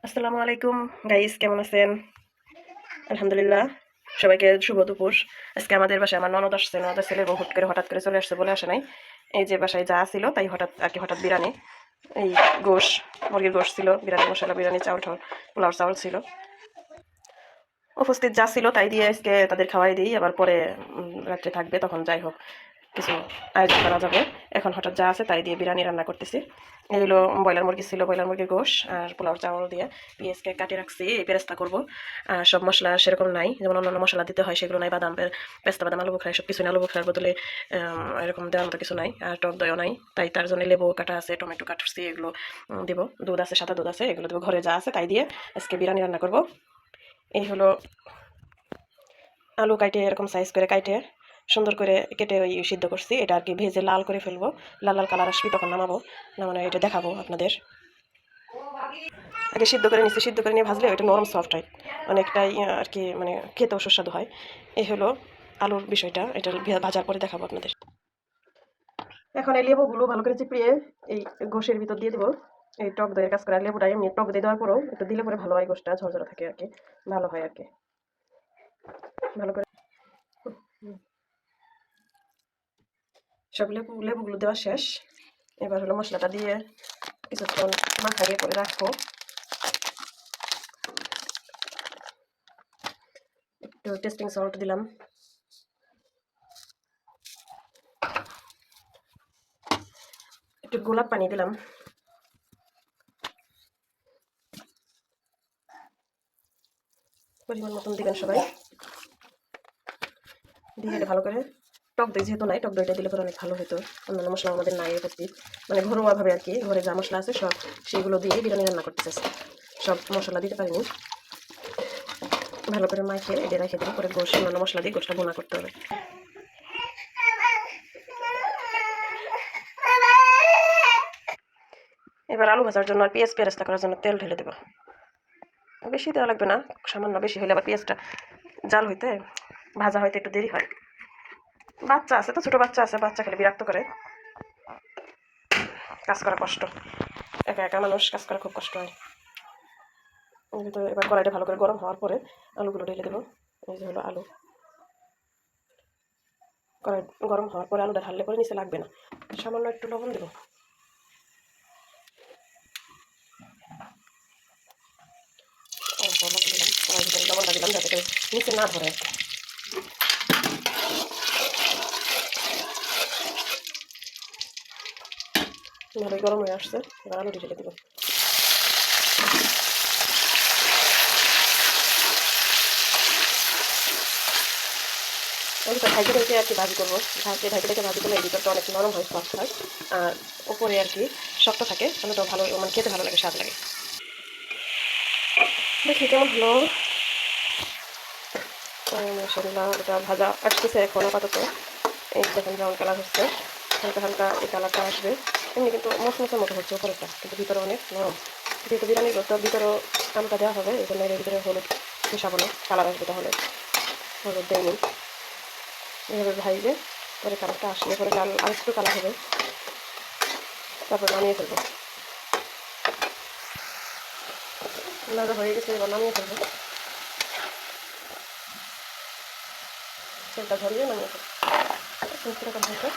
আসসালামু আলাইকুম গাইস, কেমন আছেন? আলহামদুলিল্লাহ। সবাইকে শুভ দুপুর। আজকে আমাদের বাসায় আমার ননদ আসছে, ননদের ছেলে বউ হুট করে হঠাৎ করে চলে আসছে, বলে আসে নাই। এই যে বাসায় যা ছিল তাই হঠাৎ আর কি, হঠাৎ বিরিয়ানি, এই গোশ, মুরগির গোশ ছিল, বিরিয়ানি মশলা, বিরিয়ানি চাউল ঠাউল, পোলাও চাউল ছিল, উপস্থিত যা ছিল তাই দিয়ে আজকে তাদের খাওয়াই দিই। আবার পরে রাত্রে থাকবে, তখন যাই হোক কিছু আয়োজন করা যাবে। এখন হঠাৎ যা আছে তাই দিয়ে বিরিয়ানি রান্না করতেছি। এগুলো ব্রয়লার মুরগি ছিল, ব্রয়লার মুরগির গোশ আর পোলাও চাউল দিয়ে পেঁয়াজকে কাটিয়ে রাখছি, এই পেরেস্তা করবো। আর সব মশলা সেরকম নাই, যেমন অন্যান্য মশলা দিতে হয় সেগুলো নাই, বাদাম পেস্তা বাদাম আলু বোখরা সব কিছু নাই, আলু বোখরার বদলে এরকম দেওয়ার মতো কিছু নাই, আর টক দইও নাই। তাই তার জন্য লেবু কাটা আছে, টমেটো কাটছি, এগুলো দিব, দুধ আছে, সাদা দুধ আছে, এগুলো দেবো, ঘরে যা আছে তাই দিয়ে আজকে বিরিয়ানি রান্না করব। এই হলো আলু কাইটে, এরকম সাইজ করে কাইটে সুন্দর করে কেটে ওই সিদ্ধ করছি, এটা আর কি ভেজে লাল করে ফেলবো, লাল লাল কালার আসবে তখন নামাবো, নামানো এটা দেখাবো আপনাদের। আগে সিদ্ধ করে নিচ্ছি, সিদ্ধ করে নিয়ে ভাজলে ওইটা নরম সফট হয়, অনেকটাই আর কি, মানে খেতেও সুস্বাদু হয়। এই হলো আলুর বিষয়টা, এটা ভাজার পরে দেখাবো আপনাদের। এখন এই লেবুগুলো ভালো করে চিপিয়ে এই গোশের ভিতর দিয়ে দেবো। এই টক দইয়ের কাজ করে, লেবুটা এমনি টক দই দেওয়ার পরেও একটু দিলে পরে ভালো হয়, গোশটা ঝরঝরা থাকে আর কি, ভালো হয় আর কি। ভালো করে সব লেবুগুলো দেওয়া শেষ। এবার হলো মশলাটা দিয়ে কিছুক্ষণ মাখাইয়ে করে রাখবো। একটু টেস্টিং সল্ট দিলাম, একটু গোলাপ পানি দিলাম, পরিমাণ মতন দিবেন সবাই। দিয়ে এটা ভালো করে, টক দই যেহেতু নাই, টক দইটা দিলে পরে অনেক ভালো হতো। অন্যান্য মশলা আমাদের নাই উপস্থিত, মানে ঘরোয়াভাবে আর কি, ঘরে যা মশলা আছে সব সেগুলো দিয়ে বিরিয়ানি রান্না করতেছে, সব মশলা দিতে পারিনি। ভালো করে মাখিয়ে এটা রেখে দেবো, পরে গোশ অন্যান্য মশলা দিয়ে গোশটা বোনা করতে হবে। এবার আলু ভাজার জন্য আর পেঁয়াজ পেরেস্তা করার জন্য তেল ঢেলে দেবো। বেশি দেওয়া লাগবে না, সামান্য, বেশি হলে আবার পেঁয়াজটা জাল হইতে, ভাজা হইতে একটু দেরি হয়। বাচ্চা আছে তো, ছোট বাচ্চা আছে, বাচ্চা খেলে বিরক্ত করে, কাজ করা কষ্ট, একা একা মানুষ কাজ করা খুব কষ্ট হয়। তো এবার কড়াইটা ভালো করে গরম হওয়ার পরে আলুগুলো ঢেলে দেবো। এই যে হলো আলু, কড়াই গরম হওয়ার পরে আলুটা ঢাললে পরে নিচে লাগবে না, সামান্য একটু লবণ দেবো। অল্প লবণ দিলাম, কড়াই ভিতরে লবণটা দিলাম যাতে করে নিচে না ধরে। ভালোই গরম হয়ে আসছে, এবার আলুটি ঢেলে দেবো। আলুটা ঢাইকে ঢাইকে আর কি ভাজি করবো, ঢাইকে ঢাইকে ঢাইকে ভাজি করলে এই ভিতরটা অনেক নরম হয়, সফট হয়, আর উপরে আর কি শক্ত থাকে, আলুটা ভালো, মানে খেতে ভালো লাগে, স্বাদ লাগে। দেখি কেমন হলো। মাশাআল্লাহ, এটা ভাজা আসতেছে এখন আপাতত, এই দেখেন ব্রাউন কালার হচ্ছে, হালকা হালকা এই কালারটা আসবে। এমনি কিন্তু মশমশের মতো হচ্ছে উপরেটা, কিন্তু ভিতরে অনেক নরম, যেহেতু বিরিয়ানির গোশটা ভিতরেও আলুটা দেওয়া হবে, এই জন্য এর ভিতরে হলুদ মেশাবো না, কালার আসবে, তাহলে হলুদ দেয়নি। এভাবে ভাইবে, পরে কালারটা আসলে পরে লাল আর একটু কালার হবে, তারপর নামিয়ে ফেলবো। লাল হয়ে গেছে, এবার নামিয়ে ফেলবো, তেলটা ধরিয়ে নামিয়ে ফেলবো। এরকম হয়েছে,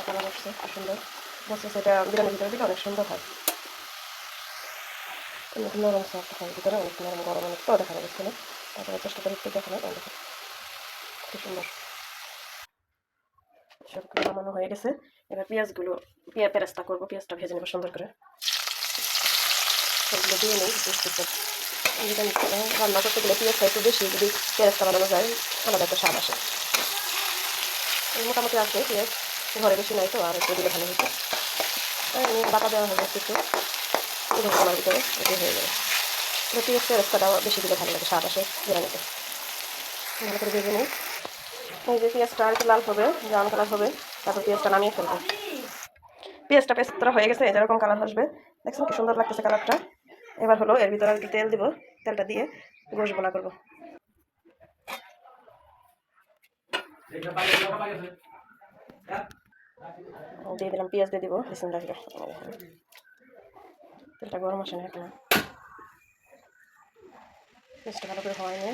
কালার আসছে খুব সুন্দর, বলছে সেটা বিরিয়ানির ভিতরে দিলে অনেক সুন্দর হয়, অনেক নরম সফট হয়, ভিতরে অনেক নরম, গরম অনেক, তো দেখানো যাচ্ছে না, তারপরে চেষ্টা করে একটু দেখানো, দেখো খুব সুন্দর। সবগুলো নামানো হয়ে গেছে, এবার পেঁয়াজগুলো পেরেস্তা করবো, পেঁয়াজটা ভেজে নেবো সুন্দর করে, সবগুলো দিয়ে নিই। বিরিয়ানি রান্না করতে গেলে পেঁয়াজটা একটু বেশি যদি পেরেস্তা বানানো যায়, আলাদা একটা স্বাদ আসে। মোটামুটি আছে পেঁয়াজ, ঘরে বেশি নাই তো, আর একটু দিলে ভালো হতো। এমনি বাটা দেওয়া হবে একটু আমার ভিতরে, এটাই হয়ে যাবে। পেঁয়াজ পেরেস্তাটা বেশি দিলে ভালো লাগে, স্বাদ আসে বিরিয়ানিতে। ভালো করে ভেজে নিই, এই যে পেঁয়াজটা আর একটু লাল হবে, ব্রাউন কালার হবে, তারপর পেঁয়াজটা নামিয়ে ফেলবো। পেঁয়াজটা পেস্টটা হয়ে গেছে, যেরকম কালার আসবে, দেখছেন কি সুন্দর লাগতেছে কালারটা। এবার হলো এর ভিতরে একটু তেল দিব, তেলটা দিয়ে গোশ বোনা করবো। দিয়ে দিলাম, পেঁয়াজ দিয়ে দিব, বিসমিল্লাহির রহমানির রহিম। তেলটা গরম আসে না এখন, পেঁয়াজটা ভালো করে হওয়াই নিয়ে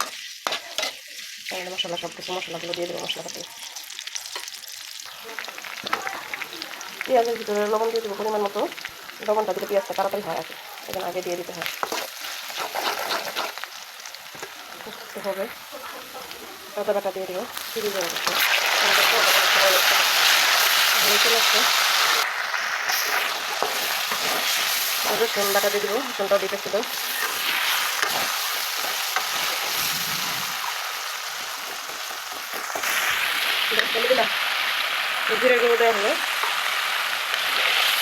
তাহলে মশলা সব কিছু মশলাগুলো দিয়ে দেবো। মশলাপাতি পেঁয়াজের ভিতরে লবণ দিয়ে দেবো পরিমাণ মতো। লবণটা দিলে পেঁয়াজটা তাড়াতাড়ি হয় আর কি, এখানে আগে দিয়ে দিতে হয়। হবে আদা বাটা দিয়ে দেবো, চিনি দেওয়া যাচ্ছে রসুন বাটা দিয়ে দেবো, রসুনটাও দিতে ছিল। জিরের গুঁড়ো দেওয়া হলো,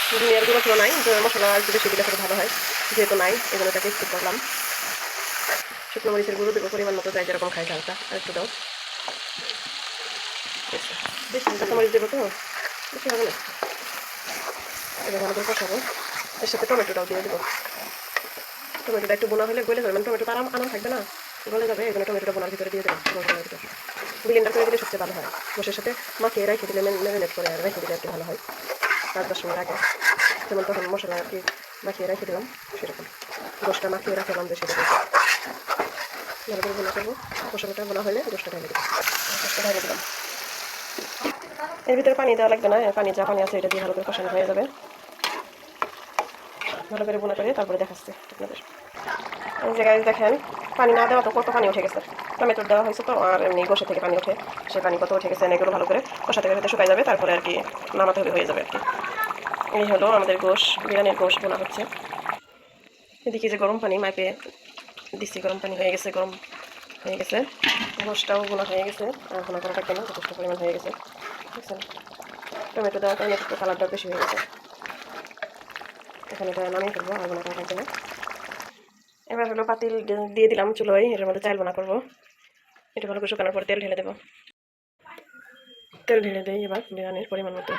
ধনিয়ার গুঁড়ো তো নাই, মশলা একটু বেশি দিলে সেটা ভালো হয়, যেহেতু নাই এই জন্য এটাকে স্কিপ করলাম। শুকনো মরিচের গুঁড়ো দেবো পরিমাণ মতো, যাই যেরকম খাই ঝালটা, আর একটু দাও বেশি কাঁচামরিচ দেবো তো বেশি হবে না। এবার ভালো করে কষাবো, এর সাথে টমেটোটাও দিয়ে দেবো। টমেটোটা একটু বোনা হলে গলে যাবে, মানে টমেটোটা আরাম থাকবে না, গলে যাবে, এই জন্য টমেটোটা বোনার ভিতরে দিয়ে দেবো। মশলার ভিতরে ব্লেন্ডার করে দিলে সবচেয়ে ভালো হয়, গোশের সাথে মাখিয়ে রেখে দিলে ম্যারিনেট করে আর রেখে দিলে একটু ভালো হয় 5-10 মিনিট আগে, যেমন তখন মশলা আর কি মাখিয়ে রেখে দিলাম সেরকম গোশটা মাখিয়ে রাখলাম যে সেরকম ভালো করে বোনা করবো। মশলাটা বোনা হলে গোশটা ঢেলে দেবো, গোশটা ঢেলে দিলাম। এর ভিতরে পানি দেওয়া লাগবে না, পানি যা পানি আছে এটা দিয়ে ভালো করে কষানো হয়ে যাবে। ভালো করে বোনা করে তারপরে দেখাচ্ছি আপনাদের। এই জায়গায় দেখেন পানি না দেওয়া তো কত পানি উঠে গেছে, টমেটোর দেওয়া হয়েছে তো, আর এমনি গোশে থেকে পানি ওঠে, সে পানি কত উঠে গেছে। এগুলো ভালো করে কষাতে কষাতে শুকাই যাবে, তারপরে আর কি নামাতে হয়ে যাবে আর কি। এই হলো আমাদের গোশ, বিরিয়ানির গোশ বোনা হচ্ছে। এদিকে যে গরম পানি মাইপে দিচ্ছি, গরম পানি হয়ে গেছে, গরম হয়ে গেছে, গোশটাও বোনা হয়ে গেছে, আর বোনা করা থাকবে না, যথেষ্ট পরিমাণ হয়ে গেছে। বুঝছেন, টমেটো দেওয়ার কারণে একটু কালারটা বেশি হয়ে গেছে। এখানে এটা নামিয়ে ফেলবো, আর বোনা করা থাকবে না। এবার হলো পাতিল দিয়ে দিলাম চুলোয়, এর মধ্যে চাল বোনা করবো। এটা ভালো করে শুকানোর পর তেল ঢেলে দেবো। তেল ঢেলে দিই এবার বিরিয়ানির পরিমাণ মতো।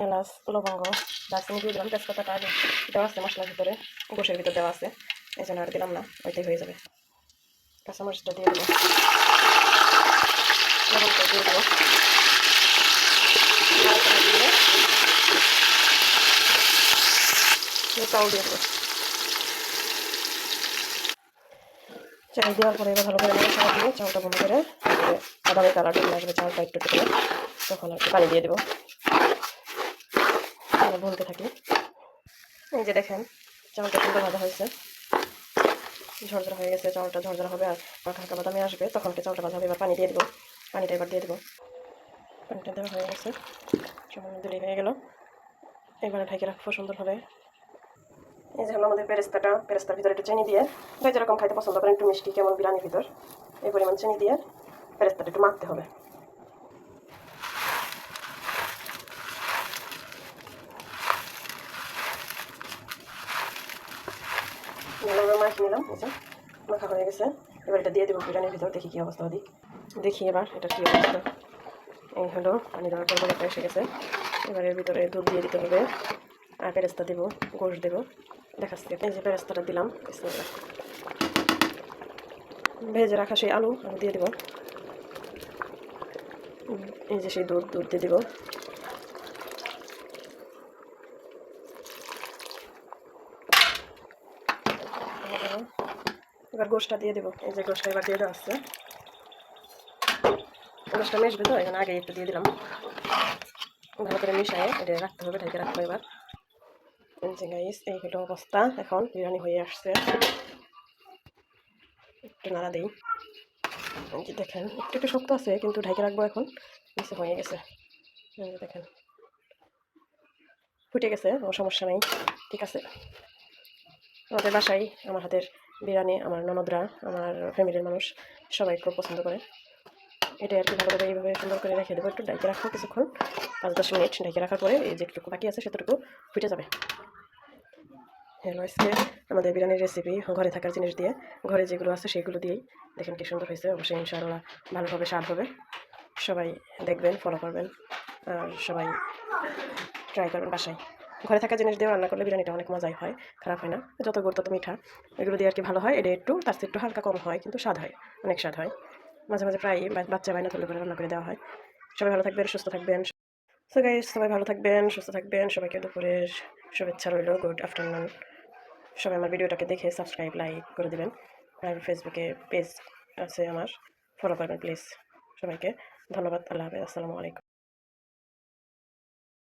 এলাচ, লবঙ্গ, দারচিনি দিয়ে দিলাম, তেজপাতাটা আগে দেওয়া আছে মশলার ভিতরে, গোশের ভিতরে দেওয়া আছে, এই জন্য আর দিলাম না, ওইটাই হয়ে যাবে। কাঁচামরিচটা দিয়ে দেবো, লবণটা দিয়ে দেবো, চাউল দিয়ে দেবো। চাল দেওয়ার পরে এবার ভালো করে মশলা দিয়ে চালটা ভালো করে বাদামি কালার চলে আসবে, চালটা একটু করে তখন আর পানি দিয়ে দেবো, ভুনতে থাকি। এই যে দেখেন চালটা সুন্দর ভাজা হয়েছে, ঝরঝরা হয়ে গেছে, চালটা ঝরঝরা হবে আর হালকা বাদামি আসবে, তখন চালটা ভাজা হবে। এবার পানি দিয়ে দেবো, পানিটা এবার দিয়ে দেবো, পানিটা দেওয়া হয়ে গেছে, সামান্য দিলেই হয়ে গেল। এবারে ঢেকে রাখবো সুন্দরভাবে। এই যে হলো আমাদের পেরেস্তাটা, পেরেস্তার ভিতরে একটু চিনি দিয়ে, যাই যেরকম খাইতে পছন্দ করেন, একটু মিষ্টি কেমন বিরিয়ানির ভিতর, এই পরিমাণ চিনি দিয়ে পেরেস্তাটা একটু মাখতে হবে। ভালোভাবে মাখিয়ে নিলাম, এই যে মাখা হয়ে গেছে। এবার এটা দিয়ে দেবো বিরিয়ানির ভিতর, দেখি কী অবস্থা দিই, দেখি এবার এটা কী অবস্থা। এই হলো পানি দেওয়ার পর বলটা এসে গেছে, এবার এর ভিতরে দুধ দিয়ে দিতে হবে, আর পেরেস্তা দেবো, গোশ দেবো, দেখাচ্ছি। এই যে পেরেস্তাটা দিলাম, ভেজে রাখা সেই আলু আমি দিয়ে দেবো, এই যে সেই দুধ দিয়ে দেবো, এবার গোশটা দিয়ে দেবো। এই যে গোশটা এবার দিয়ে দেওয়া আসছে, গোশটা মেশবে তো এখানে আগে একটু দিয়ে দিলাম, ভালো করে মিশায়ে এটা রাখতে হবে, ঢেকে রাখবো। এবার এই যে গাইস এই হলো অবস্থা, এখন বিরিয়ানি হয়ে আসছে, একটু নাড়া দিই। এই যে দেখেন একটু একটু শক্ত আছে, কিন্তু ঢেকে রাখবো, এখন নিচে হয়ে গেছে। দেখেন ফুটে গেছে, কোনো সমস্যা নেই, ঠিক আছে। আমাদের বাসায় আমার হাতের বিরিয়ানি আমার ননদরা, আমার ফ্যামিলির মানুষ সবাই খুব পছন্দ করে। এটা আর কি ভালোভাবে এইভাবে সুন্দর করে রেখে দেবো, একটু ঢেকে রাখবো কিছুক্ষণ, 5-10 মিনিট ঢেকে রাখার পরে এই যেটুকু বাকি আছে সেটুকু ফুটে যাবে। হ্যালো, আজকে আমাদের বিরিয়ানির রেসিপি ঘরে থাকার জিনিস দিয়ে, ঘরে যেগুলো আছে সেগুলো দিয়েই, দেখেন কি সুন্দর হয়েছে। অবশ্যই ইনশাআল্লাহ ভালোভাবে স্বাদ হবে, সবাই দেখবেন, ফলো করবেন, আর সবাই ট্রাই করবেন বাসায়। ঘরে থাকা জিনিস দিয়ে রান্না করলে বিরিয়ানিটা অনেক মজাই হয়, খারাপ হয় না। যত গুড় তত মিঠা, এগুলো দিয়ে আর কি ভালো হয়। এটা একটু তার চেয়ে একটু হালকা কম হয়, কিন্তু স্বাদ হয়, অনেক স্বাদ হয়। মাঝে মাঝে প্রায় বাচ্চা বায়না তুলে করে রান্না করে দেওয়া হয়, সবাই ভালো থাকবেন, সুস্থ থাকবেন। সো গাইস, সবাই ভালো থাকবেন, সুস্থ থাকবেন। সবাইকে দুপুরের শুভেচ্ছা রইল। Good afternoon. সবাই আমার ভিডিওটাকে দেখে সাবস্ক্রাইব, লাইক করে দিবেন। আর ফেসবুকে পেজ আছে আমার, ফলো করবেন প্লিজ। সবাইকে ধন্যবাদ। আল্লাহ হাফেজ। আসসালামু আলাইকুম।